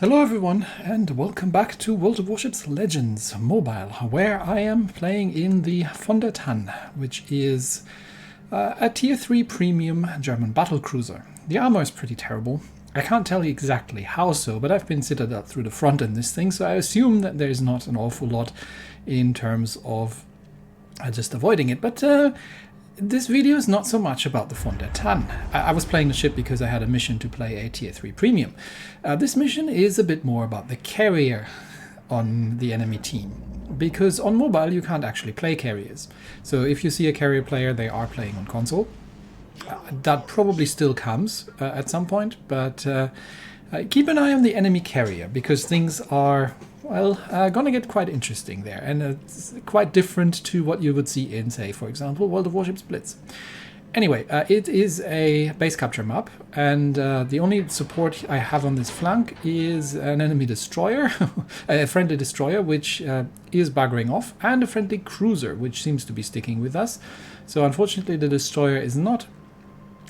Hello everyone and welcome back to World of Warships Legends Mobile, where I am playing in the von der Tann, which is a tier 3 premium German battle cruiser. The armor is pretty terrible. I can't tell you exactly how so, but I've been citadel through the front in this thing, so I assume that there's not an awful lot in terms of just avoiding it. But this video is not so much about the von der Tann. I was playing the ship because I had a mission to play a tier 3 premium. This mission is a bit more about the carrier on the enemy team, because on mobile you can't actually play carriers. So if you see a carrier player, they are playing on console. That probably still comes at some point, but keep an eye on the enemy carrier, because things are, well, gonna get quite interesting there, and it's quite different to what you would see in, say, for example, World of Warships Blitz. Anyway, it is a base capture map, and the only support I have on this flank is an enemy destroyer, a friendly destroyer, which is buggering off, and a friendly cruiser, which seems to be sticking with us. So unfortunately the destroyer is not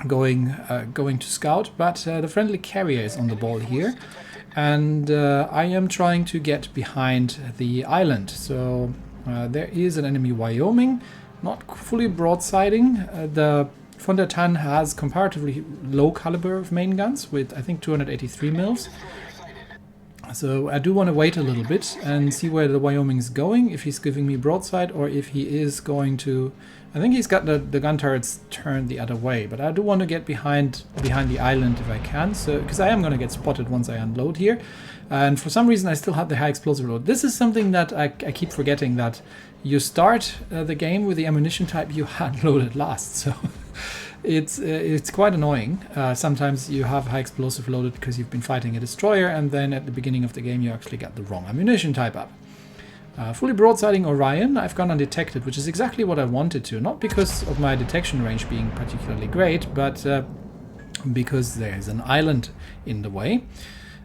going to scout, but the friendly carrier is on the ball here. And I am trying to get behind the island. So there is an enemy Wyoming, not fully broadsiding. The von der Tann has comparatively low caliber of main guns with, I think, 283 mils. So I do want to wait a little bit and see where the Wyoming is going, if he's giving me broadside or if he is going to... I think he's got the gun turrets turned the other way, but I do want to get behind the island if I can, so because I am going to get spotted once I unload here. And for some reason I still have the high explosive load. This is something that I keep forgetting, that you start the game with the ammunition type you unloaded last, so it's quite annoying. Sometimes you have high explosive loaded because you've been fighting a destroyer, and then at the beginning of the game you actually got the wrong ammunition type up. Fully broadsiding Orion, I've gone undetected, which is exactly what I wanted to. Not because of my detection range being particularly great, but because there's an island in the way.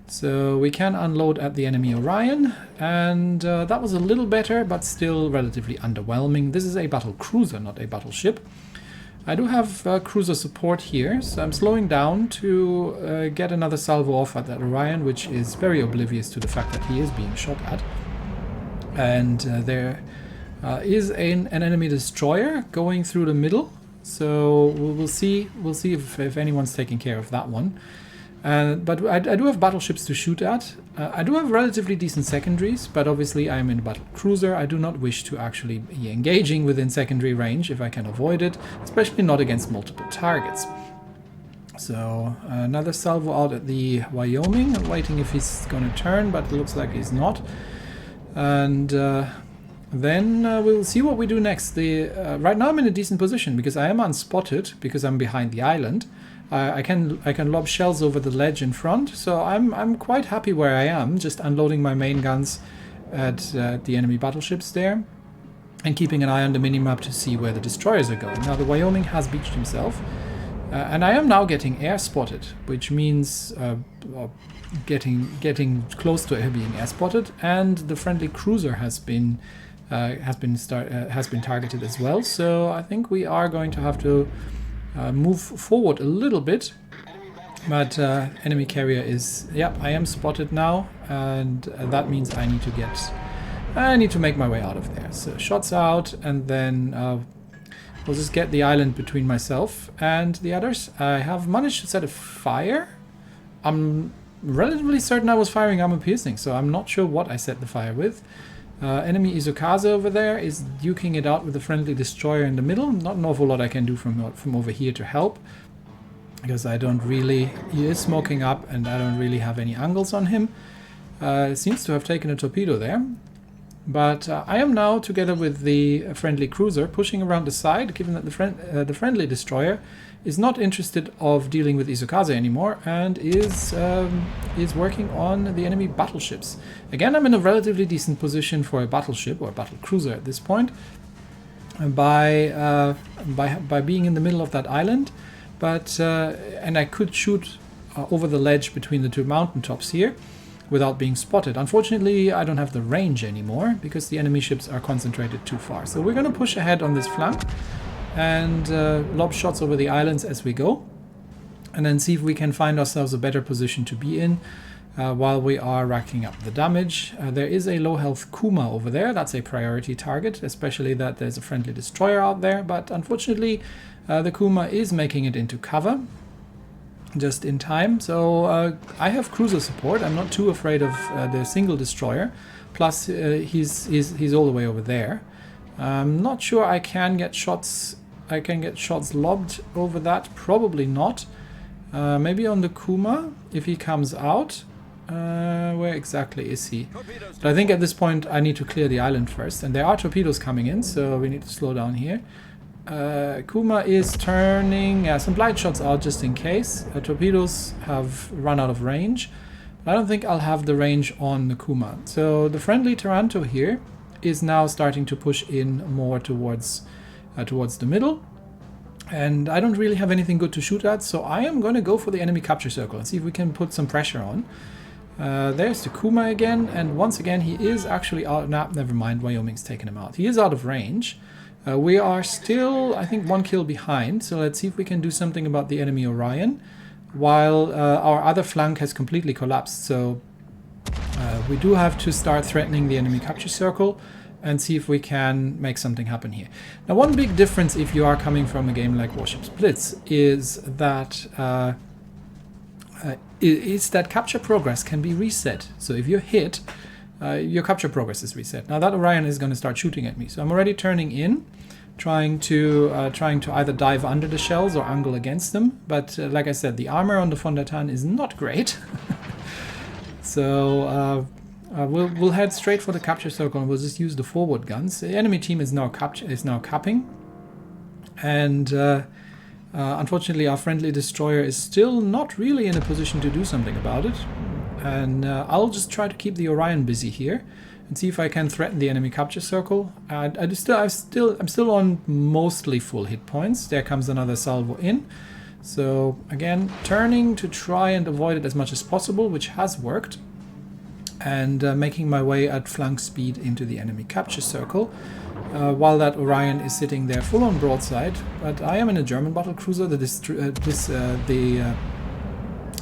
So we can unload at the enemy Orion, and that was a little better, but still relatively underwhelming. This is a battle cruiser, not a battleship. I do have cruiser support here, so I'm slowing down to get another salvo off at that Orion, which is very oblivious to the fact that he is being shot at. And there is an enemy destroyer going through the middle, so we'll see if anyone's taking care of that one. But I do have battleships to shoot at. I do have relatively decent secondaries, but obviously I'm in a battle cruiser. I do not wish to actually be engaging within secondary range if I can avoid it, especially not against multiple targets. So another salvo out at the Wyoming. I'm waiting if he's going to turn, but it looks like he's not. And then we'll see what we do next. Right now I'm in a decent position because I am unspotted because I'm behind the island. I can lob shells over the ledge in front, so I'm quite happy where I am, just unloading my main guns at the enemy battleships there, and keeping an eye on the minimap to see where the destroyers are going. Now the Wyoming has beached himself, and I am now getting air spotted, which means getting close to being air spotted, and the friendly cruiser has been targeted as well. So I think we are going to have to move forward a little bit. But enemy carrier is, yeah, I am spotted now, and that means I need to make my way out of there. So shots out, and then we'll just get the island between myself and the others. I have managed to set a fire. I'm relatively certain I was firing armor piercing, so I'm not sure what I set the fire with. Enemy Izukaze over there is duking it out with a friendly destroyer in the middle. Not an awful lot I can do from over here to help, because he is smoking up and I don't really have any angles on him. Seems to have taken a torpedo there. But I am now, together with the friendly cruiser, pushing around the side, given that the friendly destroyer is not interested of dealing with Izukaze anymore, and is working on the enemy battleships. Again, I'm in a relatively decent position for a battleship or a battle cruiser at this point, by being in the middle of that island. But and I could shoot over the ledge between the two mountaintops here without being spotted. Unfortunately, I don't have the range anymore because the enemy ships are concentrated too far. So we're going to push ahead on this flank and lob shots over the islands as we go, and then see if we can find ourselves a better position to be in. while we are racking up the damage. There is a low health Kuma over there. That's a priority target, especially that there's a friendly destroyer out there. But unfortunately, the Kuma is making it into cover just in time. So I have cruiser support. I'm not too afraid of the single destroyer. Plus, he's all the way over there. I'm not sure I can get shots. I can get shots lobbed over that. Probably not. Maybe on the Kuma if he comes out. Where exactly is he? But I think at this point I need to clear the island first. And there are torpedoes coming in, so we need to slow down here. Kuma is turning some blight shots out just in case. Torpedoes have run out of range. But I don't think I'll have the range on the Kuma. So the friendly Taranto here is now starting to push in more towards the middle. And I don't really have anything good to shoot at, so I am going to go for the enemy capture circle and see if we can put some pressure on. There's the Kuma again, and once again he is actually out. Nah, never mind, Wyoming's taken him out. He is out of range. We are still, I think, 1 kill behind, so let's see if we can do something about the enemy Orion, while our other flank has completely collapsed. So we do have to start threatening the enemy capture circle and see if we can make something happen here. Now, one big difference if you are coming from a game like Warships Blitz is that capture progress can be reset. So if you're hit, your capture progress is reset. Now that Orion is going to start shooting at me, so I'm already turning in, trying to either dive under the shells or angle against them. But like I said, the armor on the von der Tann is not great. So we'll head straight for the capture circle and we'll just use the forward guns. The enemy team is now capping, and unfortunately our friendly destroyer is still not really in a position to do something about it. And I'll just try to keep the Orion busy here and see if I can threaten the enemy capture circle. I'm still on mostly full hit points. There comes another salvo in. So again, turning to try and avoid it as much as possible, which has worked. And making my way at flank speed into the enemy capture circle, while that Orion is sitting there full on broadside. But I am in a German battlecruiser. The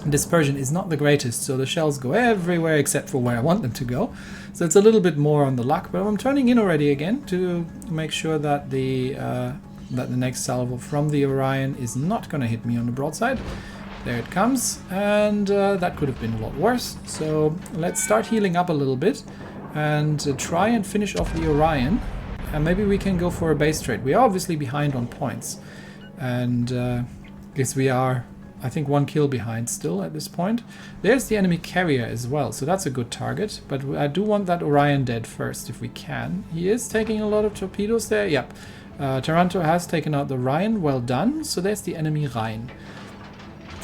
dispersion is not the greatest, so the shells go everywhere except for where I want them to go. So it's a little bit more on the luck, but I'm turning in already again to make sure that the next salvo from the Orion is not going to hit me on the broadside. There it comes, and that could have been a lot worse. So let's start healing up a little bit and try and finish off the Orion. And maybe we can go for a base trade. We are obviously behind on points, and guess we are, I think, 1 kill behind still at this point. There's the enemy carrier as well, so that's a good target. But I do want that Orion dead first if we can. He is taking a lot of torpedoes there. Yep, Taranto has taken out the Rhine. Well done. So there's the enemy Rhine.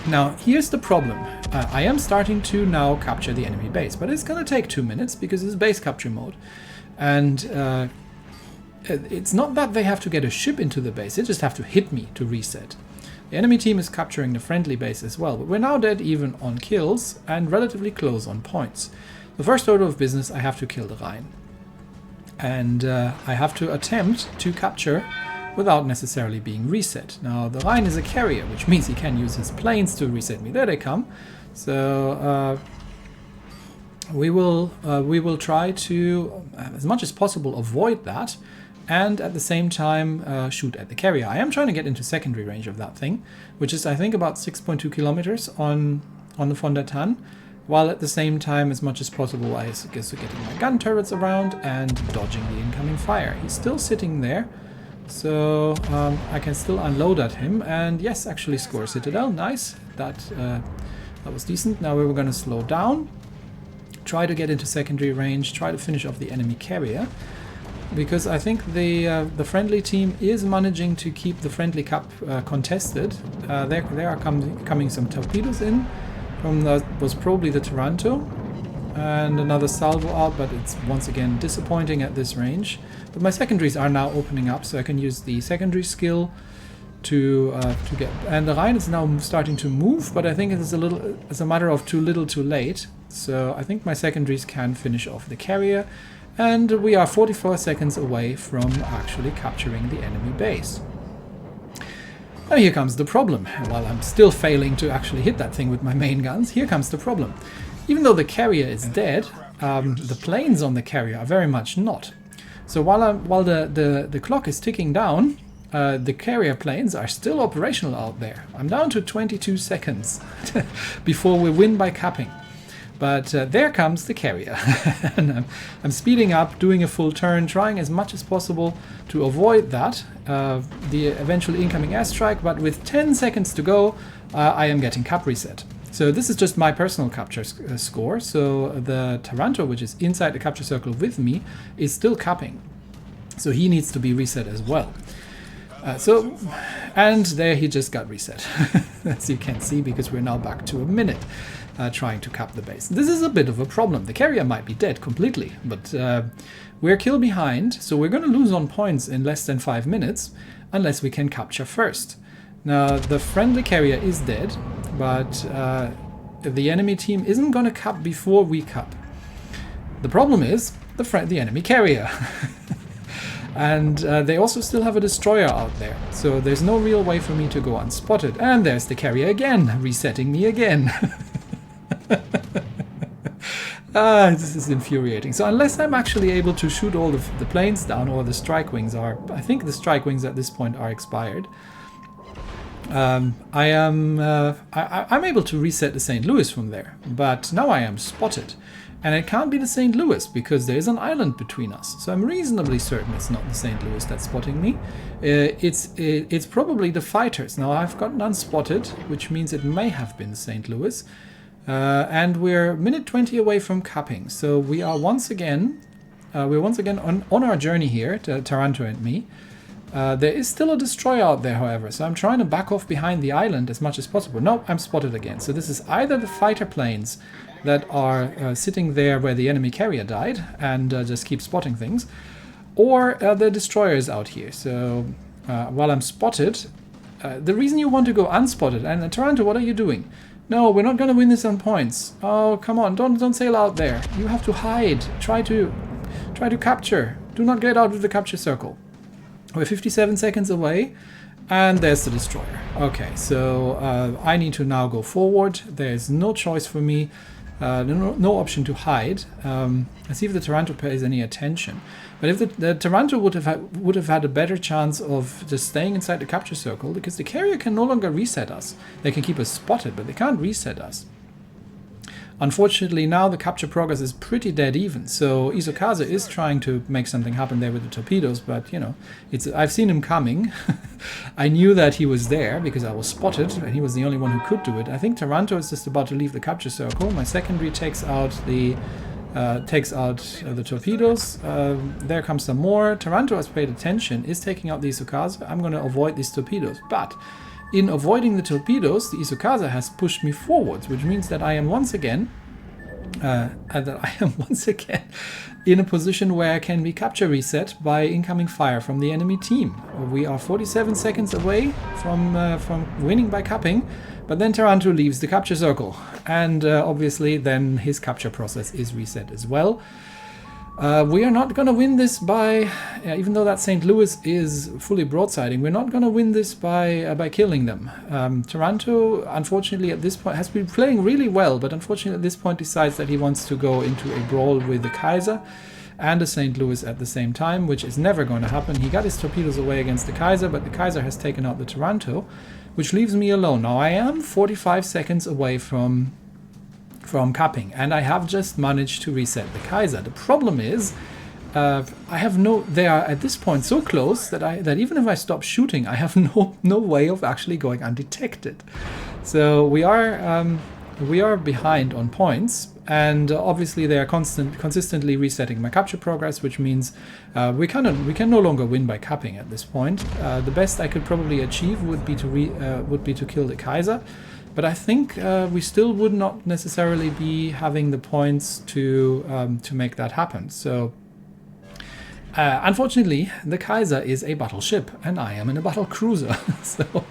Now, here's the problem. I am starting to now capture the enemy base, but it's going to take 2 minutes because it's base capture mode. And it's not that they have to get a ship into the base, they just have to hit me to reset. The enemy team is capturing the friendly base as well, but we're now dead even on kills and relatively close on points. The first order of business, I have to kill the Rhine. And I have to attempt to capture without necessarily being reset. Now the Rhine is a carrier, which means he can use his planes to reset me. There they come. So we will try to, as much as possible, avoid that, and at the same time shoot at the carrier. I am trying to get into secondary range of that thing, which is I think about 6.2 kilometers on the von der Tann, while at the same time, as much as possible, I guess getting my gun turrets around and dodging the incoming fire. He's still sitting there. So I can still unload at him, and yes, actually score Citadel. Nice. That was decent. Now we're going to slow down, try to get into secondary range, try to finish off the enemy carrier, because I think the friendly team is managing to keep the friendly cap contested. There are coming some torpedoes in from was probably the Taranto, and another salvo out, but it's once again disappointing at this range. But my secondaries are now opening up, so I can use the secondary skill to get. And the Rhine is now starting to move, but I think it's a matter of too little, too late. So I think my secondaries can finish off the carrier, and we are 44 seconds away from actually capturing the enemy base. Now here comes the problem. While I'm still failing to actually hit that thing with my main guns, here comes the problem. Even though the carrier is dead, the planes on the carrier are very much not. So while the clock is ticking down, the carrier planes are still operational out there. I'm down to 22 seconds before we win by capping. But there comes the carrier. And I'm speeding up, doing a full turn, trying as much as possible to avoid that, the eventual incoming airstrike. But with 10 seconds to go, I am getting cap reset. So this is just my personal capture score. So the Taranto, which is inside the capture circle with me, is still capping. So he needs to be reset as well. And there he just got reset, as you can see, because we're now back to a minute trying to cap the base. This is a bit of a problem. The carrier might be dead completely, but we're kill behind, so we're going to lose on points in less than 5 minutes unless we can capture first. Now, the friendly carrier is dead, but the enemy team isn't going to cap before we cap. The problem is the enemy carrier. And they also still have a destroyer out there, so there's no real way for me to go unspotted. And there's the carrier again, resetting me again. This is infuriating. So unless I'm actually able to shoot all of the planes down, or the strike wings are... I think the strike wings at this point are expired. I'm able to reset the St. Louis from there, but now I am spotted. And it can't be the St. Louis because there is an island between us. So I'm reasonably certain it's not the St. Louis that's spotting me. It's probably the fighters. Now I've gotten unspotted, which means it may have been the St. Louis. And we're minute 20 away from capping. So we are once again, on our journey here, to Taranto and me. There is still a destroyer out there, however, so I'm trying to back off behind the island as much as possible. No, I'm spotted again. So this is either the fighter planes that are sitting there where the enemy carrier died and just keep spotting things, or the destroyers out here. So while I'm spotted, the reason you want to go unspotted, and Taranto, what are you doing? No, we're not going to win this on points. Oh, come on, don't sail out there. You have to hide. Try to capture. Do not get out of the capture circle. We're 57 seconds away, and there's the destroyer. Okay, so I need to now go forward. There's no choice for me, no option to hide. Let's see if the Taranto pays any attention. But if the Taranto would have had a better chance of just staying inside the capture circle, because the carrier can no longer reset us. They can keep us spotted, but they can't reset us. Unfortunately, now the capture progress is pretty dead even, so Isokaze is trying to make something happen there with the torpedoes, but, you know, I've seen him coming. I knew that he was there because I was spotted, and he was the only one who could do it. I think Taranto is just about to leave the capture circle. My secondary takes out the torpedoes. There comes some more. Taranto has paid attention, is taking out the Isokaze. I'm going to avoid these torpedoes, but in avoiding the torpedoes, the Isokaze has pushed me forwards, which means that I am once again in a position where I can be capture reset by incoming fire from the enemy team. We are 47 seconds away from winning by capping, but then Taranto leaves the capture circle, and obviously then his capture process is reset as well. We are not going to win this by, even though that St. Louis is fully broadsiding, we're not going to win this by killing them. Taranto, unfortunately, at this point, has been playing really well, but unfortunately at this point decides that he wants to go into a brawl with the Kaiser and the St. Louis at the same time, which is never going to happen. He got his torpedoes away against the Kaiser, but the Kaiser has taken out the Taranto, which leaves me alone. Now I am 45 seconds away from capping, and I have just managed to reset the Kaiser. The problem is, they are at this point so close that even if I stop shooting, I have no way of actually going undetected. So we are behind on points, and obviously they are consistently resetting my capture progress, which means we can no longer win by capping at this point. The best I could probably achieve would be to kill the Kaiser. But I think we still would not necessarily be having the points to make that happen. So, unfortunately, the Kaiser is a battleship, and I am in a battle cruiser. So,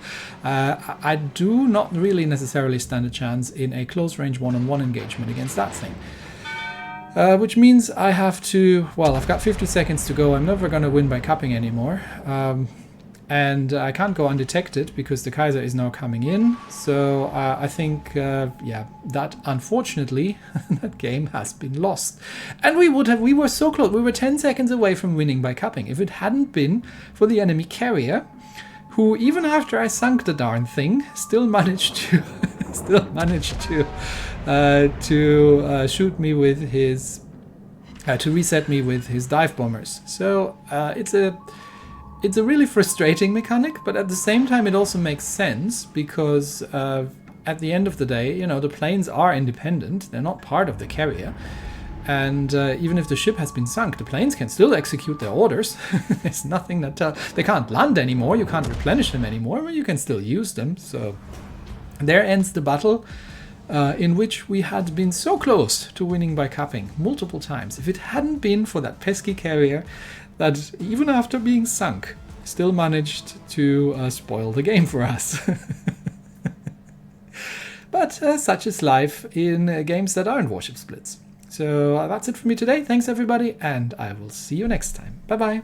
I do not really necessarily stand a chance in a close-range one-on-one engagement against that thing. Which means I have to... Well, I've got 50 seconds to go. I'm never going to win by capping anymore. And I can't go undetected because the Kaiser is now coming in. So I think, yeah, that unfortunately, that game has been lost. And we were so close. We were 10 seconds away from winning by capping. If it hadn't been for the enemy carrier, who even after I sunk the darn thing, still managed to, shoot me with his, to reset me with his dive bombers. So it's a really frustrating mechanic, but at the same time it also makes sense because at the end of the day, you know, the planes are independent. They're not part of the carrier. And even if the ship has been sunk, the planes can still execute their orders. There's nothing that they can't land anymore. You can't replenish them anymore, but you can still use them. So there ends the battle in which we had been so close to winning by capping multiple times. If it hadn't been for that pesky carrier that even after being sunk still managed to spoil the game for us. But such is life in games that aren't Warship Splits. So that's it for me today. Thanks everybody, and I will see you next time. Bye bye.